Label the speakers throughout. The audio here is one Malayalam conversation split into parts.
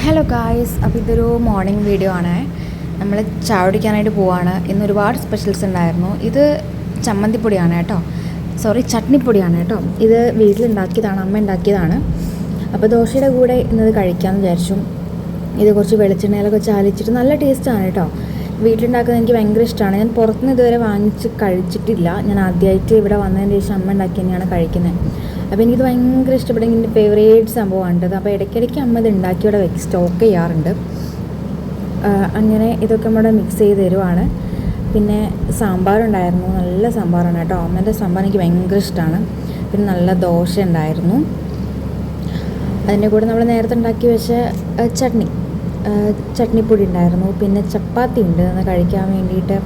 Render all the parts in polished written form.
Speaker 1: ഹലോ ഗായ്സ്, അപ്പോൾ ഇതൊരു മോർണിംഗ് വീഡിയോ ആണ്. നമ്മൾ ചായ കുടിക്കാനായിട്ട് പോവാണ്. ഇന്ന് ഒരുപാട് സ്പെഷ്യൽസ് ഉണ്ടായിരുന്നു. ഇത് ചമ്മന്തിപ്പൊടിയാണ് കേട്ടോ, ചട്നിപ്പൊടിയാണ് കേട്ടോ. ഇത് വീട്ടിലുണ്ടാക്കിയതാണ്, അമ്മ ഉണ്ടാക്കിയതാണ്. അപ്പോൾ ദോശയുടെ കൂടെ ഇന്നത് കഴിക്കാമെന്ന് വിചാരിച്ചു. ഇത് കുറച്ച് വെളിച്ചെണ്ണയിലൊക്കെ ചാലിച്ചിട്ട് നല്ല ടേസ്റ്റാണ് കേട്ടോ. വീട്ടിലുണ്ടാക്കുന്നത് എനിക്ക് ഭയങ്കര ഇഷ്ടമാണ്. ഞാൻ പുറത്തുനിന്ന് ഇതുവരെ വാങ്ങിച്ച് കഴിച്ചിട്ടില്ല. ഞാൻ ആദ്യമായിട്ട് ഇവിടെ വന്നതിന് ശേഷം അമ്മ ഉണ്ടാക്കി തന്നെയാണ് കഴിക്കുന്നത്. അപ്പോൾ എനിക്കിത് ഭയങ്കര ഇഷ്ടപ്പെടും. എൻ്റെ ഫേവറേറ്റ് സംഭവമാണിത്. അപ്പോൾ ഇടയ്ക്കിടയ്ക്ക് അമ്മ ഇത് ഉണ്ടാക്കി ഇവിടെ സ്റ്റോക്ക് ചെയ്യാറുണ്ട്. അങ്ങനെ ഇതൊക്കെ നമ്മുടെ മിക്സ് ചെയ്ത് തരുവാണ്. പിന്നെ സാമ്പാറുണ്ടായിരുന്നു, നല്ല സാമ്പാറാണ് കേട്ടോ. അമ്മേൻ്റെ സാമ്പാർ എനിക്ക് ഭയങ്കര ഇഷ്ടമാണ്. പിന്നെ നല്ല ദോശ ഉണ്ടായിരുന്നു. അതിൻ്റെ കൂടെ നമ്മൾ നേരത്തെ ഉണ്ടാക്കി വെച്ച ചട്നിപ്പൊടി ഉണ്ടായിരുന്നു. പിന്നെ ചപ്പാത്തി ഉണ്ട് അത് കഴിക്കാൻ വേണ്ടിയിട്ട്.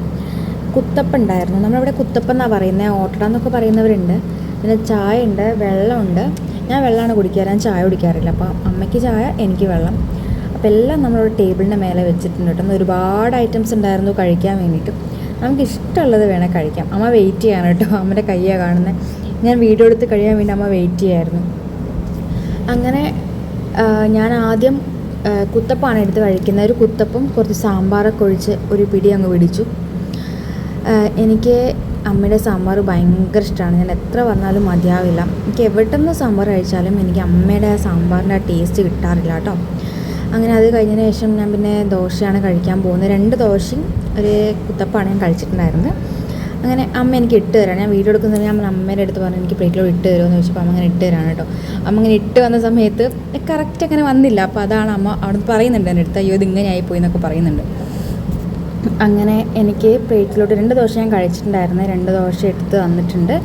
Speaker 1: കുത്തപ്പം ഉണ്ടായിരുന്നു. നമ്മളിവിടെ കുത്തപ്പം എന്നാണ് പറയുന്നത്, ഓട്ടട എന്നൊക്കെ പറയുന്നവരുണ്ട്. പിന്നെ ചായ ഉണ്ട്, വെള്ളമുണ്ട്. ഞാൻ വെള്ളമാണ് കുടിക്കാറ്, ഞാൻ ചായ കുടിക്കാറില്ല. അപ്പോൾ അമ്മയ്ക്ക് ചായ, എനിക്ക് വെള്ളം. അപ്പോൾ എല്ലാം നമ്മളൊരു ടേബിളിൻ്റെ മേലെ വെച്ചിട്ടുണ്ട് കേട്ടോ. ഒരുപാട് ഐറ്റംസ് ഉണ്ടായിരുന്നു കഴിക്കാൻ വേണ്ടിയിട്ട്. നമുക്ക് ഇഷ്ടമുള്ളത് വേണേൽ കഴിക്കാം. അമ്മ വെയിറ്റ് ചെയ്യാണ് കേട്ടോ. അമ്മയുടെ കയ്യാണ് കാണുന്നത്. ഞാൻ വീഡിയോ എടുത്ത് കഴിയാൻ വേണ്ടി അമ്മ വെയിറ്റ് ചെയ്യായിരുന്നു. അങ്ങനെ ഞാൻ ആദ്യം കുത്തപ്പാണ് എടുത്ത് കഴിക്കുന്നത്. ഒരു കുത്തപ്പം കുറച്ച് സാമ്പാറൊക്കെ ഒഴിച്ച് ഒരു പിടി അങ്ങ് പിടിച്ചു. എനിക്ക് അമ്മയുടെ സാമ്പാർ ഭയങ്കര ഇഷ്ടമാണ്. ഞാൻ എത്ര പറഞ്ഞാലും മതിയാവില്ല. എനിക്ക് എവിടെ നിന്ന് സാമ്പാർ കഴിച്ചാലും എനിക്ക് അമ്മയുടെ ആ സാമ്പാറിൻ്റെ ആ ടേസ്റ്റ് കിട്ടാറില്ല കേട്ടോ. അങ്ങനെ അത് കഴിഞ്ഞതിന് ശേഷം ഞാൻ പിന്നെ ദോശയാണ് കഴിക്കാൻ പോകുന്നത്. 2 ദോശയും ഒരു കുത്തപ്പാണ് ഞാൻ കഴിച്ചിട്ടുണ്ടായിരുന്നത്. അങ്ങനെ അമ്മ എനിക്ക് ഇട്ട് തരാം. ഞാൻ വീഡിയോ എടുക്കുന്നത് ഞാൻ അമ്മേൻ്റെ അടുത്ത് പറഞ്ഞു എനിക്ക് പ്ലേറ്റിലോട്ട് ഇട്ട് തരുമെന്ന് ചോദിച്ചപ്പോൾ അമ്മ അങ്ങനെ ഇട്ട് തരാണ് കേട്ടോ. അമ്മ അങ്ങനെ ഇട്ട് വന്ന സമയത്ത് കറക്റ്റ് അങ്ങനെ വന്നില്ല. അപ്പോൾ അതാണ് അമ്മ അവിടെ പറയുന്നുണ്ട് എൻ്റെ അടുത്ത്, അയ്യോ ഇതിങ്ങനെ ആയിപ്പോയി എന്നൊക്കെ പറയുന്നുണ്ട്. അങ്ങനെ എനിക്ക് പ്ലേറ്റിലോട്ട് 2 ദോശ ഞാൻ കഴിച്ചിട്ടുണ്ടായിരുന്നു. 2 ദോശ എടുത്ത് തന്നിട്ടുണ്ട്.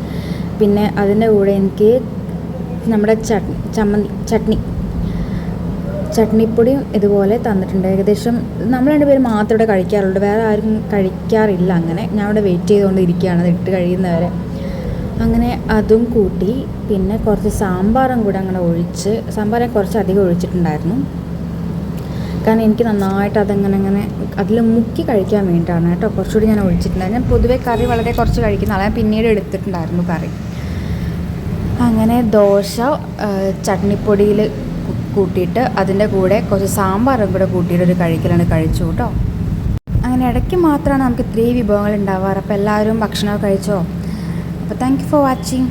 Speaker 1: പിന്നെ അതിൻ്റെ കൂടെ എനിക്ക് നമ്മുടെ ചട്നിപ്പൊടിയും ഇതുപോലെ തന്നിട്ടുണ്ട്. ഏകദേശം നമ്മൾ 2 പേര് മാത്രമേ ഇവിടെ കഴിക്കാറുള്ളൂ, വേറെ ആരും കഴിക്കാറില്ല. അങ്ങനെ ഞാൻ ഇവിടെ വെയിറ്റ് ചെയ്തുകൊണ്ട് ഇരിക്കുകയാണ് അത് ഇട്ട് കഴിയുന്നവരെ. അങ്ങനെ അതും കൂട്ടി പിന്നെ കുറച്ച് സാമ്പാറും കൂടെ അങ്ങനെ ഒഴിച്ച്, സാമ്പാർ ഞാൻ കുറച്ചധികം ഒഴിച്ചിട്ടുണ്ടായിരുന്നു. കാരണം എനിക്ക് നന്നായിട്ട് അങ്ങനെ അതിൽ മുക്കി കഴിക്കാൻ വേണ്ടിയിട്ടാണ് കേട്ടോ കുറച്ചുകൂടി ഞാൻ ഒഴിച്ചിട്ടുണ്ടായിരുന്നു. ഞാൻ പൊതുവേ കറി വളരെ കുറച്ച് കഴിക്കുന്ന ആളെ, പിന്നീട് എടുത്തിട്ടുണ്ടായിരുന്നു കറി. അങ്ങനെ ദോശ ചട്നിപ്പൊടിയിൽ കൂട്ടിയിട്ട് അതിൻ്റെ കൂടെ കുറച്ച് സാമ്പാറും കൂടെ കൂട്ടിയിട്ട് ഒരു കഴിക്കലാണ് കഴിച്ചു കേട്ടോ. അങ്ങനെ ഇടയ്ക്ക് മാത്രമാണ് നമുക്ക് 3 വിഭവങ്ങൾ ഉണ്ടാവാറ്. അപ്പോൾ എല്ലാവരും ഭക്ഷണമൊക്കെ കഴിച്ചോ. അപ്പോൾ താങ്ക് യു ഫോർ വാച്ചിങ്.